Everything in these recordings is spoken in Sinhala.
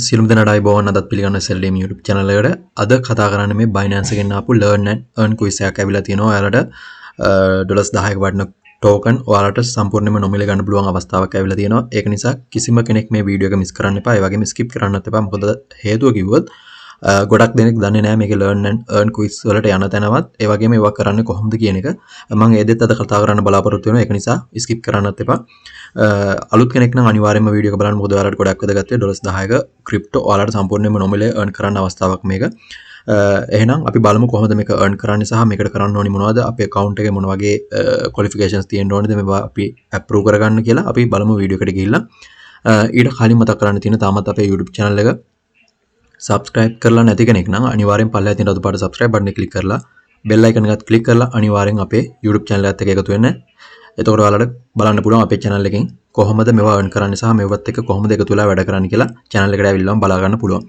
සියලුම දෙනාට අයබෝවන් අදත් පිළිගන්න SLDEEM YouTube channel එකට. අද කතා කරන්නේ මේ Binance එකෙන් ආපු learn and earn quiz එකක් ඇවිල්ලා තියෙනවා. ඔයාලට $10ක වටින token ඔයාලට සම්පූර්ණයෙන්ම නොමිලේ ගන්න පුළුවන් අවස්ථාවක් ඇවිල්ලා තියෙනවා. ඒක නිසා කිසිම කෙනෙක් මේ වීඩියෝ එක මිස් කරන්න එපා. ඒ වගේම skip කරන්නත් එපා. මොකද හේතුව කිව්වොත් ගොඩක් දෙනෙක් දන්නේ නැහැ මේකේ learn and earn quiz වලට යන තැනවත් ඒ වගේම ඒවා කරන්නේ කොහොමද කියන එක. මම ඒ දෙත් අද කතා කරන්න බලාපොරොත්තු වෙනවා. ඒක නිසා skip කරන්නත් එපා. අලුත් කෙනෙක් නම් අනිවාර්යයෙන්ම වීඩියෝ එක බලන්න. මොකද ඔයාලට ගොඩක් වැදගත් වෙයි. $10ක ක්‍රිප්ටෝ ඔයාලට සම්පූර්ණයෙන්ම නොමිලේ earn කරන්න අවස්ථාවක් මේක. එහෙනම් අපි බලමු කොහොමද මේක earn කරන්නේ සහ මේකට කරන්න ඕනි මොනවද? අපේ account එකේ මොන වගේ qualifications තියෙන්න ඕනද මේවා අපි approve කරගන්න කියලා අපි බලමු වීඩියෝ එකට ගිහිල්ලා. ඊට කලින් මතක් කරන්න තියෙන තාමත් අපේ YouTube channel එක subscribe කරලා නැති කෙනෙක් නම් අනිවාර්යෙන් පල්ලෙහා තියෙන රතු පාට subscribe button එක click කරලා bell icon එකත් click කරලා අනිවාර්යෙන් අපේ YouTube channel එකත් එක්ක එකතු වෙන්න. එතකොට ඔයාලට බලන්න පුළුවන් අපේ channel එකෙන් කොහොමද මේවා earn කරන්නේ සහ මේවත් එක්ක කොහොමද එකතු වෙලා වැඩ කරන්නේ කියලා channel එකට ඇවිල්ලාම බලා ගන්න පුළුවන්.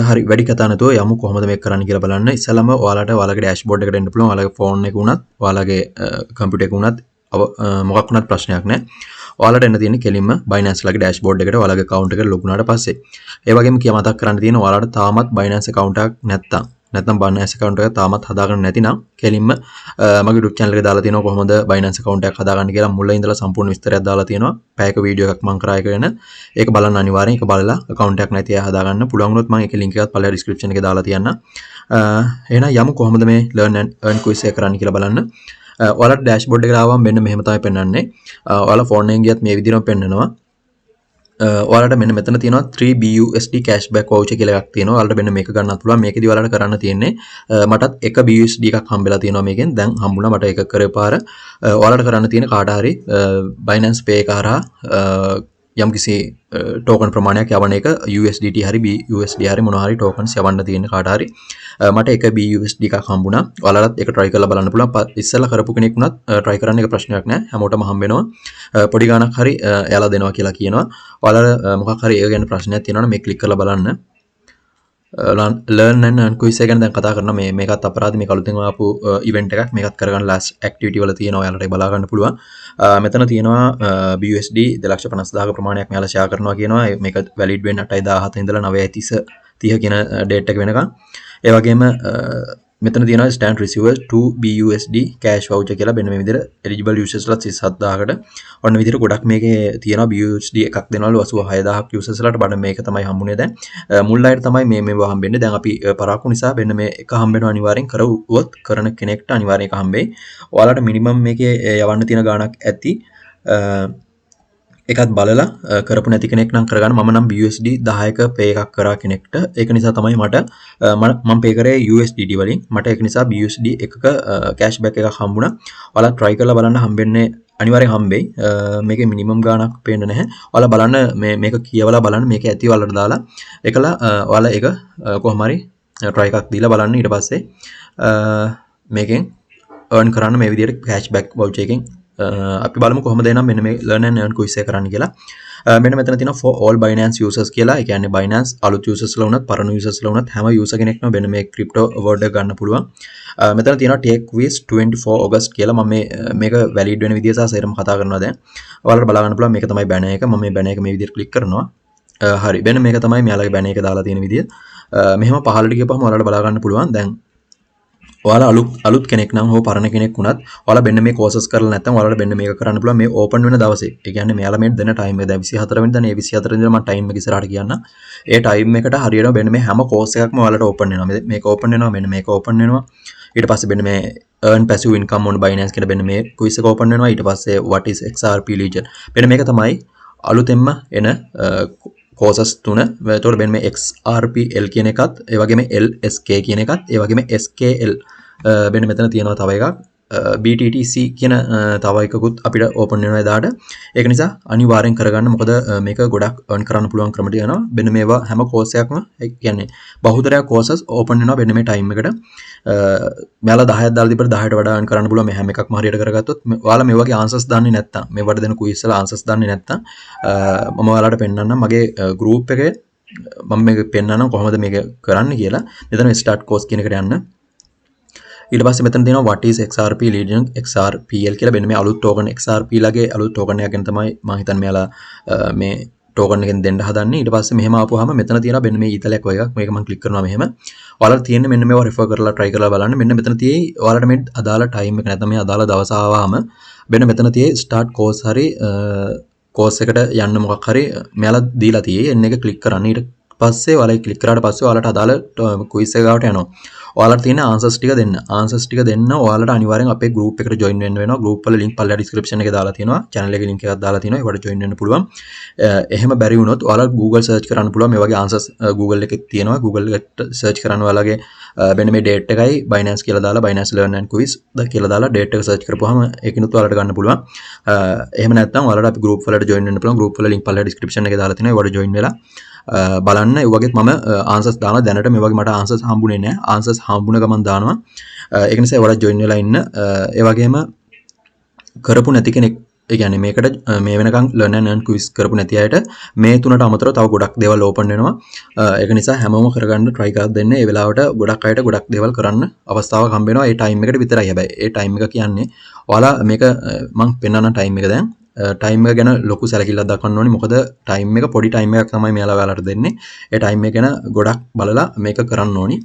හරි වැඩි කතා නැතුව යමු කොහොමද මේක කරන්න කියලා බලන්න. ඉස්සෙල්ලාම ඔයාලට ඔයාලගේ dashboard එකට එන්න පුළුවන්. ඔයාලගේ phone එක උනත් ඔයාලගේ computer එක උනත් මොකක් වුණත් ප්‍රශ්නයක් නැහැ. ඔයාලට එන්න තියෙන්නේ කෙලින්ම Binance ලගේ dashboard එකට ඔයාලගේ account එකට log වුණාට පස්සේ. ඒ වගේම කියා මතක් කරන්න තියෙන ඔයාලට තාමත් Binance account එකක් නැත්නම් Binance account එක තාමත් හදාගන්න නැතිනම් කෙලින්ම මගේ YouTube channel එකේ දාලා තියෙනවා කොහොමද Binance account එකක් හදාගන්න කියලා මුලින් ඉඳලා සම්පූර්ණ විස්තරයක් දාලා තියෙනවා. පැයක වීඩියෝ එකක් මම කරා එක වෙන. ඒක බලන්න අනිවාර්යෙන්. ඒක බලලා account එකක් නැති අය හදාගන්න පුළුවන් වුණොත් මම ඒකේ link එකත් පල්ලෙහා description එකේ දාලා තියන්න. එහෙනම් යමු කොහොමද මේ learn and earn quiz එක කරන්න කියලා බලන්න. ඔයාලට dashboard එකට ආවම මෙන්න මෙහෙම තමයි පෙන්වන්නේ. ඔයාලා phone එකෙන් ගියත් මේ විදිහටම පෙන්වනවා. ඔයාලට මෙන්න මෙතන තියෙනවා 3BUSD cashback voucher කියලා එකක් තියෙනවා. ඔයාලට මෙන්න මේක ගන්නත් පුළුවන්. මේකෙදි ඔයාලට කරන්න තියෙන්නේ මටත් 1 BUSD එකක් හම්බෙලා තියෙනවා මේකෙන්. දැන් හම්බුණා මට එක කරේ පාර. ඔයාලට කරන්න තියෙන කාට හරි Binance Pay එක හරහා යම්කිසි token ප්‍රමාණයක් යවන එක USDT හරි BUSD හරි මොනවා හරි tokens යවන්න තියෙන කාට හරි මට එක BUSD එකක් හම්බුණා. ඔයාලත් ඒක try කරලා බලන්න පුළුවන්. ඉස්සෙල්ලා කරපු කෙනෙක් වුණත් try කරන්න එක ප්‍රශ්නයක් නැහැ. හැමෝටම හම්බ වෙනවා. පොඩි ගාණක් හරි එයාලා දෙනවා කියලා කියනවා. ඔයාලා මොකක් හරි ඒ ගැන ප්‍රශ්නයක් තියෙනවනම් මේ ක්ලික් කරලා බලන්න. learn and earn quiz එක ගැන දැන් කතා කරනවා. මේකත් අපරාධ මේක අලුතෙන් ආපු event එකක්. මේකත් කරගන්න last activity වල තියෙනවා. ඔයාලට බලා ගන්න පුළුවන්. මෙතන තියෙනවා BUSD 2,50,000 ප්‍රමාණයක් මෙයාලා share කරනවා කියනවා. මේක valid වෙන්නේ 8/17 ඉඳලා 9/30 කියන date එක වෙනකන්. ඒ වගේම මෙතන තියෙනවා stand receivers 2 BUSD cash voucher කියලා මෙන්න මේ විදිහට eligible users ලා 37000කට ඔන්න විදිහට ගොඩක් මේකේ තියෙනවා BUSD එකක් දෙනවලු 86000ක් users ලාට බඩ මේක තමයි හම්බුනේ දැන් මුල් අයට තමයි මේවා හම්බෙන්නේ දැන් අපි පරාක්කු නිසා මෙන්න මේ එක හම්බ වෙනවා අනිවාර්යෙන් කරුවොත් කරන කෙනෙක්ට අනිවාර්යෙන් එක හම්බෙයි ඔයාලට මිනිමම් මේකේ යවන්න තියෙන ගාණක් ඇති එකත් බලලා කරපු නැති කෙනෙක් නම් කරගන්න මම නම් BUSD 10ක pay එකක් කරා කෙනෙක්ට ඒක නිසා තමයි මට මම pay කරේ USDT වලින් මට ඒක නිසා BUSD එකක cashback එකක් හම්බුණා. ඔයාලා try කරලා බලන්න හම්බෙන්නේ අනිවාර්යෙන් හම්බෙයි. මේකේ minimum ගාණක් පේන්නේ නැහැ. ඔයාලා බලන්න මේක කියවලා බලන්න මේක ඇති ඔයාලට දාලා ඒකලා ඔයාලා ඒක කොහොම හරි try එකක් දීලා බලන්න ඊට පස්සේ මේකෙන් earn කරන්න මේ විදිහට cashback voucher එකෙන් අපි බලමු කොහොමද එනම් මෙන්න මේ learn and earn quiz එක කරන්න කියලා. මෙන්න මෙතන තියෙනවා for all Binance users කියලා. ඒ කියන්නේ Binance අලුත් users ලා වුණත් පරණ users ලා වුණත් හැම user කෙනෙක්ම මෙන්න මේ crypto award එක ගන්න පුළුවන්. මෙතන තියෙනවා take quiz 24 August කියලා. මම මේක valid වෙන විදිය සහ සේරම කතා කරනවා දැන්. ඔයාලට බලා ගන්න පුළුවන් මේක තමයි banner එක. මම මේ banner එක මේ විදියට click කරනවා. හරි. මෙන්න මේක තමයි මෙයාලගේ banner එක දාලා තියෙන විදිය. මෙහෙම පහළට ගියපහම ඔයාලට බලා ගන්න පුළුවන්. දැන් ඔයාලා අලුත් කෙනෙක් නම් හෝ පරණ කෙනෙක් වුණත් ඔයාලා මෙන්න මේ courses කරලා නැත්නම් ඔයාලට මෙන්න මේක කරන්න පුළුවන් මේ open වෙන දවසේ. ඒ කියන්නේ මෙයාලා මේ දෙන time එක දැන් 24 වෙනිදා නේ 24 වෙනිදා මම time එක ඉස්සරහට කියන්න. ඒ time එකට හරියට මෙන්න මේ හැම course එකක්ම ඔයාලට open වෙනවා. මේක open වෙනවා මෙන්න මේක open වෙනවා. ඊට පස්සේ මෙන්න මේ earn passive income on Binance කියලා මෙන්න මේ quiz එක open වෙනවා. ඊට පස්සේ what is XRP Legion. මෙන්න මේක තමයි අලුතෙන්ම එන courses තුන. එතකොට මෙන්න මේ XRPL කියන එකත් ඒ වගේම LSK කියන එකත් ඒ වගේම SKL මෙන්න මෙතන තියෙනවා තව එකක් BTTC කියන තව එකකුත් අපිට ඕපන් වෙනවා එදාට. ඒක නිසා අනිවාර්යෙන් කරගන්න. මොකද මේක ගොඩක් earn කරන්න පුළුවන් ක්‍රම තියෙනවා. මෙන්න මේවා හැම course එකක්ම ඒ කියන්නේ බහුතරයක් courses ඕපන් වෙනවා මෙන්න මේ time එකට. මෙයාලා 10ක් දාලා දීපට 10ට වඩා earn කරන්න පුළුවන් මේ හැම එකක්ම හරියට කරගත්තොත්. ඔයාලා මේ වගේ answers දන්නේ නැත්නම් මේවට දෙන quiz වල answers දන්නේ නැත්නම් මම ඔයාලට පෙන්නන්නම් මගේ group එකේ මම මේක පෙන්නන්නම් කොහොමද මේක කරන්න කියලා. මෙතන start course කියන එකට යන්න. ඊට පස්සේ මෙතන තියෙනවා what is XRP Legion XRPL කියලා මෙන්න මේ අලුත් token XRP ලගේ අලුත් token එකක් ගැන තමයි මම හිතන්නේ මෙයාලා මේ ටෝකන් එකෙන් දෙන්න හදන්නේ. ඊට පස්සේ මෙහෙම ආපුවාම මෙතන තියෙනවා මෙන්න මේ ඊතලයක් වගේ එකක්. මේක මම ක්ලික් කරනවා මෙහෙම. ඔයාලට තියෙන්නේ මෙන්න මේවා රෙෆර් කරලා try කරලා බලන්න. මෙන්න මෙතන තියෙයි ඔයාලට මේ අදාළ time එක නැත්නම් මේ අදාළ දවස ආවම මෙන්න මෙතන තියෙයි start course හරි course එකට යන්න මොකක් හරි මෙයාලා දීලා තියෙයි. එන්න එක ක්ලික් කරන්න. ඊට පස්සේ ඔයාලා ක්ලික් කරාට පස්සේ ඔයාලට අදාළ quiz එක ගාවට යනවා. ඔයාලට තියෙන answers ටික දෙන්න. answers ටික දෙන්න ඔයාලට අනිවාර්යෙන් අපේ group එකට join වෙන්න වෙනවා. group වල link පල්ලා description එකේ දාලා තියෙනවා. channel එකේ link එකක් දාලා තියෙනවා. ඒකට join වෙන්න පුළුවන්. එහෙම බැරි වුණොත් ඔයාලා Google search කරන්න පුළුවන්. මේ වගේ answers Google එකේ තියෙනවා. Google එකට search කරන්න ඔයාලගේ මෙන්න මේ date එකයි Binance කියලා දාලා Binance Learn and Quiz කියලා දාලා date එක search කරපුවාම ඒකිනුත් ඔයාලට ගන්න පුළුවන්. එහෙම නැත්නම් ඔයාලට අපි group වලට join වෙන්න පුළුවන්. group වල link පල්ලා description එකේ දාලා තියෙනවා. ඒකට join වෙලා බලන්න. ඒ වගේත් මම answers දානවා. දැනට මේ වගේ මට answers හම්බුනේ නැහැ. answers හම්බුන ගමන් දානවා. ඒක නිසා ඔයාලා join වෙලා ඉන්න. ඒ වගේම කරපු නැති කෙනෙක් ඒ කියන්නේ මේකට මේ වෙනකන් learn and earn quiz කරපු නැති අයට මේ තුනට අමතරව තව ගොඩක් දේවල් open වෙනවා. ඒක නිසා හැමෝම කරගන්න try කරලා දෙන්න. ඒ වෙලාවට ගොඩක් අයට ගොඩක් දේවල් කරන්න අවස්ථාවක් හම්බ වෙනවා. ඒ time එකට විතරයි. හැබැයි ඒ time එක කියන්නේ ඔයාලා මේක මම පෙන්නන time එක දැන් time එක ගැන ලොකු සැලකිල්ලක් දක්වන්න ඕනේ. මොකද time එක පොඩි time එකක් තමයි මෙයාලා ඔයාලට දෙන්නේ. ඒ time එක ගැන ගොඩක් බලලා මේක කරන්න ඕනි.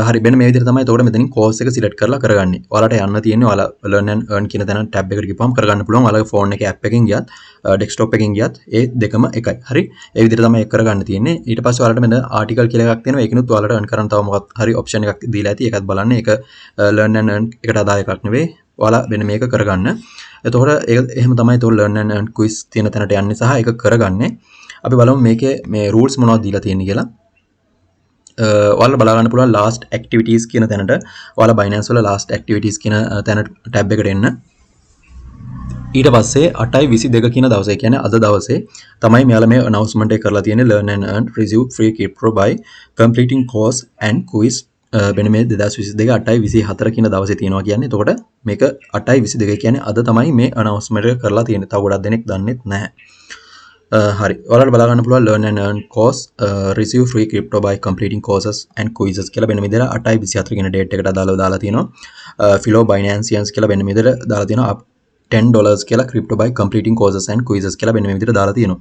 හරි මෙන්න මේ විදිහට තමයි එතකොට මෙතනින් course එක select කරලා කරගන්නේ. ඔයාලට යන්න තියෙන්නේ ඔයාලා learn and earn කියන තැන tab එකට ගිහපුවම කරගන්න පුළුවන්. ඔයාලගේ phone එකේ app එකකින් ගියත් desktop එකකින් ගියත් ඒ දෙකම එකයි. හරි. ඒ විදිහට තමයි ඒක කරගන්න තියෙන්නේ. ඊට පස්සේ ඔයාලට මෙන්න article කියලා එකක් තියෙනවා. ඒකිනුත් ඔයාලට earn කරන්න තව මොකක් හරි option එකක් දීලා ඇති. ඒකත් බලන්න. ඒක learn and earn එකට අදාළ එකක් නෙවෙයි. ඔයාලා මෙන්න මේක කරගන්න. එතකොට ඒක එහෙම තමයි එතකොට learn and earn quiz තියෙන තැනට යන්නේ සහ ඒක කරගන්නේ. අපි බලමු මේකේ මේ rules මොනවද දීලා තියෙන්නේ කියලා. ඔයාලා බලා ගන්න පුළුවන් last activities කියන තැනට ඔයාලා Binance වල last activities කියන තැන tab එකට එන්න. ඊට පස්සේ 8:22 කියන දවසේ කියන්නේ අද දවසේ තමයි මෙයාලා මේ announcement එක කරලා තියෙන්නේ learn and earn receive free crypto by completing course and quiz වෙන මේ 2022 8:24 කියන දවසේ තියෙනවා කියන්නේ. එතකොට මේක 8:22 කියන්නේ අද තමයි මේ announcement එක කරලා තියෙන්නේ. තව ගොඩක් දෙනෙක් දන්නෙත් නැහැ. හරි. ඔයාලට බලා ගන්න පුළුවන් learn and earn course receive free crypto by completing courses and quizzes කියලා වෙන විදිහට 8:24 කියන date එකට අදාළව දාලා තියෙනවා. fellow Binanceans කියලා වෙන විදිහට දාලා තියෙනවා $10 කියලා crypto by completing courses and quizzes කියලා වෙන විදිහට දාලා තියෙනවා.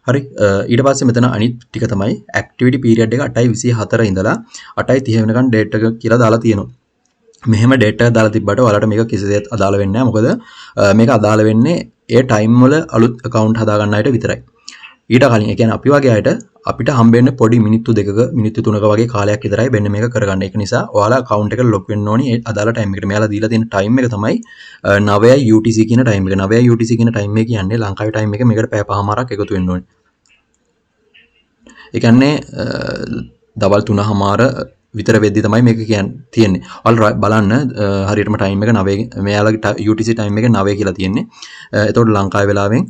හරි. ඊට පස්සේ මෙතන අනිත් ටික තමයි activity period එක 8:24 ඉඳලා 8:30 වෙනකන් date එක කියලා දාලා තියෙනවා. මෙහෙම date එක දාලා තිබ්බට ඔයාලට මේක කිසිසේත් අදාළ වෙන්නේ නැහැ. මොකද මේක අදාළ වෙන්නේ ඒ time වල අලුත් account හදා ගන්න අයට විතරයි. ඊට කලින් ඒ කියන්නේ අපි වගේ අයට අපිට හම්බෙන්න පොඩි මිනිත්තු 2ක මිනිත්තු 3ක වගේ කාලයක් විතරයි වෙන්නේ මේක කරගන්න. ඒක නිසා ඔයාලා account එකට log වෙන්න ඕනි ඒ අදාළ time එකට. මෙයාලා දීලා තියෙන time එක තමයි 9 UTC කියන time එක. 9 UTC කියන time එක කියන්නේ ලංකාවේ time එක මේකට පැය පහමාරක් එකතු වෙන්න ඕනි. ඒ කියන්නේ දවල් 3:00මාර විතර වෙද්දි තමයි මේක තියෙන්නේ. ඔයාලා බලන්න හරියටම time එක 9 මෙයාලගේ UTC time එක 9 කියලා තියෙන්නේ. එතකොට ලංකාවේ වෙලාවෙන්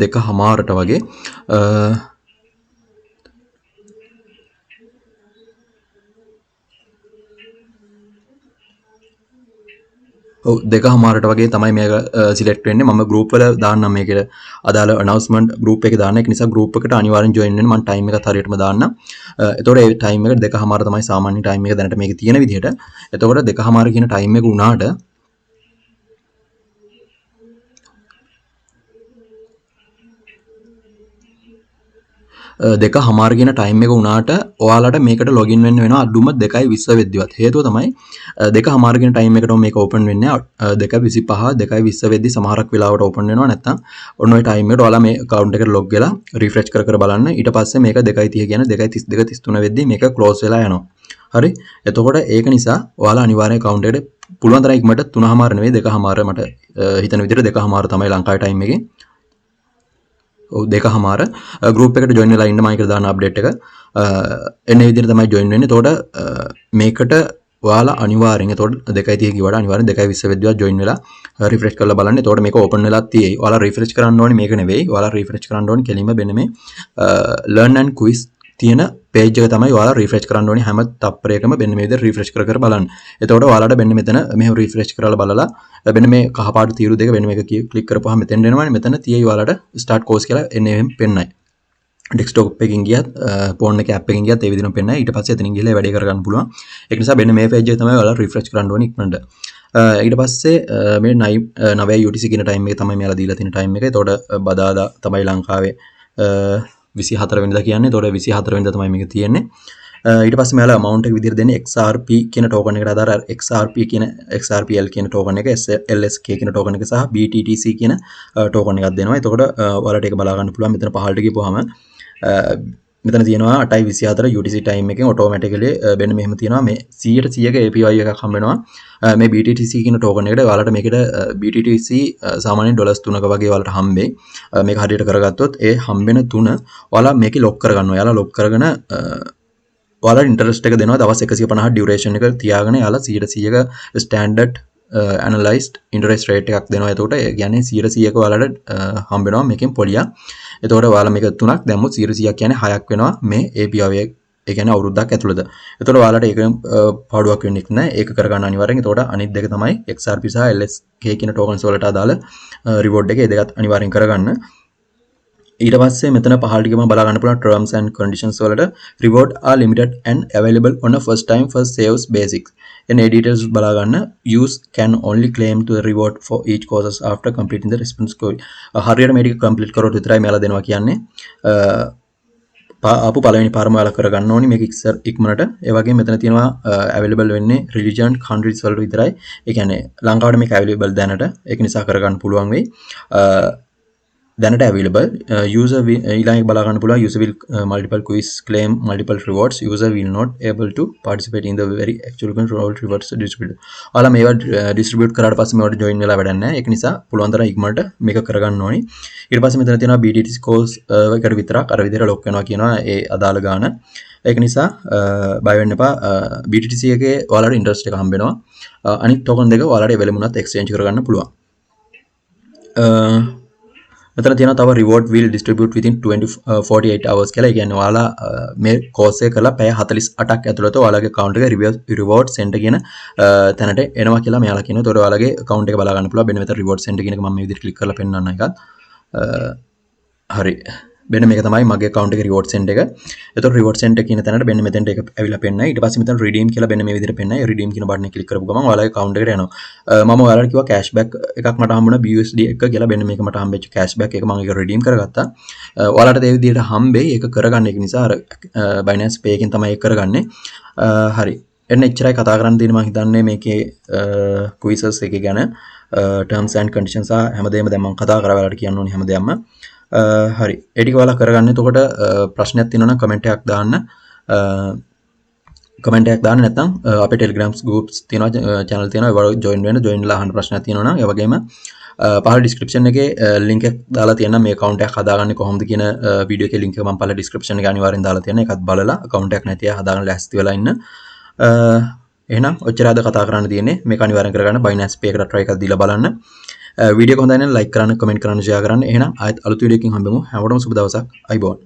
2:00මාරට වගේ ඔව් 2:00මාරට වගේ තමයි මේක සිලෙක්ට් වෙන්නේ. මම group වල දාන්නම් මේකට අදාළ announcement group එකේ දාන්න. ඒක නිසා group එකට අනිවාර්යෙන් join වෙන්න. මම time එකත් හරියටම දාන්නම්. එතකොට ඒ time එක 2:00මාර තමයි සාමාන්‍ය time එක දැනට මේකේ තියෙන විදිහට. එතකොට 2:00මාර කියන time එක උනාට දෙක හමාර කියන ටයිම් එක උනාට ඔයාලට මේකට ලොගින් වෙන්න වෙනවා අඩුම 2:20 වෙද්දිවත්. හේතුව තමයි 2:00මාර කියන ටයිම් එකටම මේක ඕපන් වෙන්නේ 2:25 2:20 වෙද්දි සමහරක් වෙලාවට ඕපන් වෙනවා. නැත්නම් ඔන්න ඔය ටයිම් එකට ඔයාලා මේ account එකට log වෙලා refresh කර බලන්න. ඊට පස්සේ මේක 2:30 කියන 2:32 33 වෙද්දි මේක close වෙලා යනවා. හරි. එතකොට ඒක නිසා ඔයාලා අනිවාර්යෙන් account එකට පුළුවන් තරම් ඉක්මනට 3:00මාර නෙවෙයි 2:00මාර මට හිතන විදිහට 2:00මාර තමයි ලංකාවේ ටයිම් එකේ. ඔව් 2:00මාර group එකට join වෙලා ඉන්න මම කියලා දාන update එක එන්නේ විදිහට තමයි join වෙන්නේ. එතකොට මේකට ඔයාලා අනිවාර්යෙන් එතකොට 2:30 කිව්වට අනිවාර්යෙන් 2:20 වෙද්දිවත් join වෙලා refresh කරලා බලන්න. එතකොට මේක open වෙලා තියෙයි. ඔයාලා refresh කරන්න ඕනේ මේක නෙවෙයි. ඔයාලා refresh කරන්න ඕනේ කෙලින්ම මෙන්න මේ learn and quiz තියෙන page එක තමයි ඔයාලා refresh කරන්න ඕනේ හැම තප්පරයකම මෙන්න මේ විදිහට refresh කර බලන්න. එතකොට ඔයාලට මෙන්න මෙතන මෙහෙම refresh කරලා බලලා මෙන්න මේ කහපාට තීරු දෙක වෙන මේක click කරපුවාම මෙතෙන් එනවනේ. මෙතන තියෙයි ඔයාලට start course කියලා එන්නේ එහෙම පෙන්නයි. desktop එකකින් ගියත් phone එකේ app එකකින් ගියත් ඒ විදිහටම පෙන්නයි. ඊට පස්සේ එතනින් ගිහලා වැඩේ කරගන්න පුළුවන්. ඒක නිසා මෙන්න මේ page එක තමයි ඔයාලා refresh කරන්න ඕනේ ඉක්මනට. ඊට පස්සේ මේ 9 UTC කියන ටයිම් එක තමයි මෙයාලා දීලා තියෙන ටයිම් එක. එතකොට බදාදා තමයි ලංකාවේ 24 වෙනිදා කියන්නේ. එතකොට 24 වෙනිදා තමයි මේක තියෙන්නේ. ඊට පස්සේ මෙයාලා amount එක විදිහට දෙන්නේ XRP කියන token එකට අදාළ XRP කියන XRPL කියන token එක, LSK කියන token එක සහ BTTC කියන token එකක් දෙනවා. එතකොට ඔයාලට ඒක බලා ගන්න පුළුවන්. මෙතන පහළට ගිහපුවාම මෙතන තියෙනවා 8:24 UTC time එකෙන් automatically මෙන්න මෙහෙම තියෙනවා මේ 100%ක API එකක් හම්බ වෙනවා මේ BTTC කියන token එකට. ඔයාලට මේකට BTTC සාමාන්‍යයෙන් $3ක වගේ ඔයාලට හම්බෙයි. මේක හරියට කරගත්තොත් ඒ හම්බෙන 3 ඔයාලා මේකේ lock කරගන්නවා. ඔයාලා lock කරගෙන ඔයාලා ඉන්ටරෙස්ට් එක දෙනවා දවස් 150 ඩියුරේෂන් එක තියාගෙන. යාලා 100%ක ස්ටෑන්ඩඩ් ඇනලයිස්ඩ් ඉන්ටරෙස්ට් රේට් එකක් දෙනවා. එතකොට ඒ කියන්නේ 100%ක ඔයාලට හම්බ වෙනවා මේකෙන් පොලියක්. එතකොට ඔයාලා මේක 3ක් දැම්මොත් 100%ක් කියන්නේ 6ක් වෙනවා මේ API එක. ඒ කියන්නේ අවුරුද්දක් ඇතුළත. එතකොට ඔයාලට ඒක පාඩුවක් වෙන්නේ නැහැ. ඒක කරගන්න අනිවාර්යෙන්. එතකොට අනිත් දෙක තමයි XRP සහ LSK කියන tokens වලට අදාළ reward එක. ඒ දෙකත් අනිවාර්යෙන් කරගන්න. ඊට පස්සේ මෙතන පහළට ගිහම බලා ගන්න පුළුවන් terms and conditions වලට reward are limited and available on a first time first saves basics. එනේ details බලා ගන්න. use can only claim to the reward for each courses after completing the response query. හරියට මේක complete කරොත් විතරයි මෙයාලා දෙනවා කියන්නේ. ආපු පළවෙනි පාරම ඔයාලා කරගන්න ඕනි මේක ඉක්මනට. ඒ වගේම මෙතන තියෙනවා available වෙන්නේ religion countries වලට විතරයි. ඒ කියන්නේ ලංකාවට මේක available දැනට. ඒක නිසා කරගන්න පුළුවන් වෙයි. දැනට available user ඊළඟට බලා ගන්න පුළුවන් user will multiple quiz claim multiple rewards. User will not able to participate in the very actual control rewards distributed. ඔයාලා මේවා distribute කරාට පස්සේ මේවට join වෙලා වැඩක් නැහැ. ඒක නිසා පුළුවන් තරම් ඉක්මනට මේක කරගන්න ඕනි. ඊට පස්සේ මෙතන තියෙනවා BTTC course එකට විතරක් අර විදිහට lock වෙනවා කියනවා ඒ අදාළ ගාන. ඒක නිසා බය වෙන්න එපා. BTTC එකේ ඔයාලට interest එක හම්බ වෙනවා. අනිත් token දෙක ඔයාලට available වුණත් exchange කරගන්න පුළුවන්. මෙතන තියෙනවා තව reward will distribute within 48 hours කියලා. ඒ කියන්නේ ඔයාලා මේ course එක කරලා පැය 48ක් ඇතුළත ඔයාලගේ account එක reward center කියන තැනට එනවා කියලා මෙයාලා කියනවා. ඒතකොට ඔයාලගේ account එක බලා ගන්න පුළුවන්. මෙන්න මෙතන reward center කියන එක මම මේ විදිහට click කරලා පෙන්නන්න එකත්. හරි. මෙන්න මේක තමයි මගේ account එකේ reward center එක. එතකොට reward center කියන තැනට මෙන්න මෙතෙන්ට ඒක ඇවිල්ලා පෙන්නයි. ඊට පස්සේ මෙතන redeem කියලා මෙන්න මේ විදිහට පෙන්නයි. redeem කියන බටන් එක click කරපු ගමන් ඔයාලගේ account එකට යනවා. මම ඔයාලට කිව්වා cashback එකක් මට හම්බුණා BUSD එක කියලා. මෙන්න මේක මට හම්බෙච්ච cashback එක මම ඒක redeem කරගත්තා. ඔයාලට ඒ විදිහට හම්බෙයි. ඒක කරගන්න එක නිසා අර Binance Pay එකෙන් තමයි ඒක කරගන්නේ. හරි. එන්න එච්චරයි කතා කරන්න තියෙන්නේ. මම හිතන්නේ මේකේ quizzes එක ගැන terms and conditions හැමදේම දැන් මම කතා කරා ඔයාලට කියන්න ඕනේ හැමදේම. හරි. ඒ ටික ඔයාලා කරගන්න. එතකොට ප්‍රශ්නයක් තියෙනවා නම් කමෙන්ට් එකක් දාන්න. කමෙන්ට් එකක් දාන්න නැත්නම් අපේ Telegram groups තියෙනවා, channel තියෙනවා. ඒවල join වෙන්න. join වෙලා අහන්න ප්‍රශ්නයක් තියෙනවා නම් ඒ වගේම පහළ description එකේ link එකක් දාලා තියෙනවා මේ account එකක් හදාගන්නේ කොහොමද කියන වීඩියෝ එකේ link එක මම පහළ description එකේ අනිවාර්යෙන් දාලා තියෙනවා. ඒකත් බලලා account එකක් නැති අය හදාගන්න ලෑස්ති වෙලා ඉන්න. එහෙනම් ඔච්චර අද කතා කරන්න තියෙන්නේ. මේක අනිවාර්යෙන් කරගන්න. Binance Pay එකට try එකක් දීලා බලන්න. වීඩියෝ එක හොඳයි නම් like කරන්න, comment කරන්න, share කරන්න. එහෙනම් ආයෙත් අලුත් වීඩියෝ එකකින් හම්බෙමු. හැමෝටම සුබ දවසක්. අයිබෝන්.